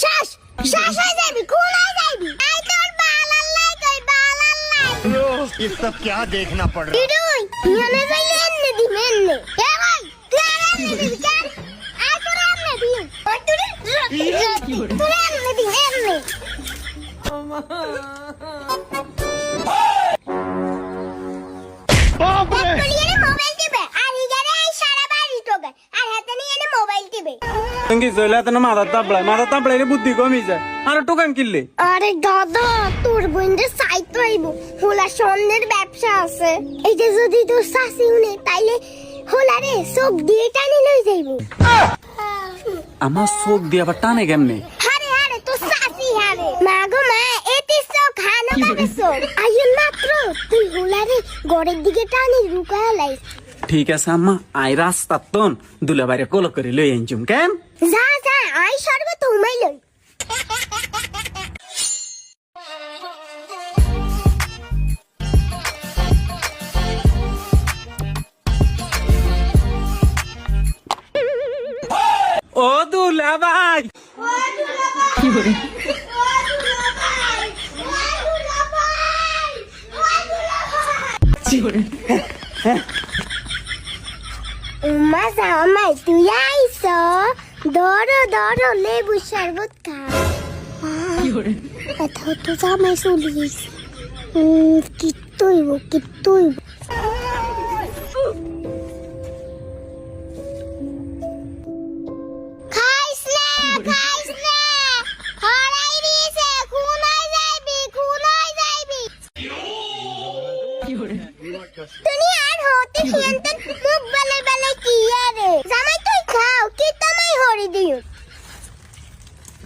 শ্বাস শ্বাস হয়ে যাবি, কোন হয়ে যাবি। আই তোর বালাল্লাই কই বালাল্লাই। ये सब क्या देखना पड़ रहा है? ইডুই ইয়ানে যাইলে এনে দি মেনে। এ ভাই তুই আর এনে দিবি কেন? আই তোর এনে দি। ওই তুই এনে দি এনে। তুলিয়ে মোবাইল টিপে আর ইগারে এই সারা বাড়ি টোকে আর হাতে নিয়ে এনে মোবাইল টিপে। কি জইলা তনে মাথা তাপড়াইলে বুদ্ধি কমি যায় আর টোকান কিনলে। আরে দাদা তোর বোনদের সাইট হইব হোলা স্বর্ণের ব্যবসা আছে। এইটা যদি তোর শাশি উনে তাইলে হোলারে চোখ দিয়ে টানি লই যাইব। আমার চোখ দিয়ে আবার টানে কেমনে? হারে হারে তোর শাশি হারে মা গো মা এতিস চোখ হানো কাগেছো আইন মাত্র তুই হোলারে গড়ের দিকে টানি রুকায় লাই। ঠিক আছে আম্মা, আই রাস্তা তন দুলা বাইরে কল করে লই আনছুম কেন? যা যা আই সর্বে তোমাই লই। ও দুলা ভাই উম্মা জামাই তুই আইস ধরো ধরো লেবু শরবত খা। কথা তো জামাই চলে গেছে। কিত্তইব খাইস না হরাই দিয়েছে খুনাই যাইবি তুমি আর হতে খেলতেন মুখ বেলে কি আরে জামাই তুই খাও কি তোমায় হরি দিও।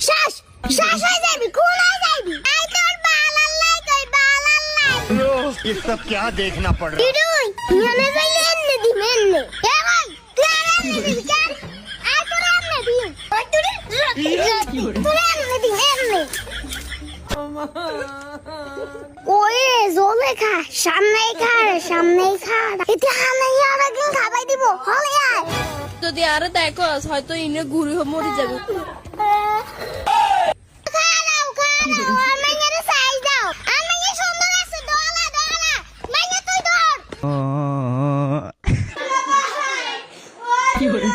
শ্বাস শ্বাস হয়ে যাবি, কোন হয়ে যাবি। আই তোর বালাল্লাই কই বালাল্লাই। ये सब क्या देखना पड़ रहा है? ইডুই ইয়ানে যাইলে এনে দি মেনে। এ ভাই তুই আর এনে দিবি কেন? আই তোর এনে দি। ওই তুই এনে দি এনে। ওয়ে জলে খা সামনেই খা এটা হানাই আর একদিন খাবাই দিব হলে আয়। যদি আরো দেখো হয়তো ইনে ঘুরে মরে যাবে। খাও আমাকে সাইজ দাও আমাকে সুন্দর আছে দলা মাইয়া তুই ধর। কি করে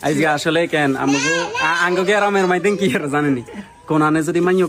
আজকে আসলে কেন আমাকে আঙ্গকে আরামের মাইতেন কি আর জানেনি কোন আনে যদি মাইও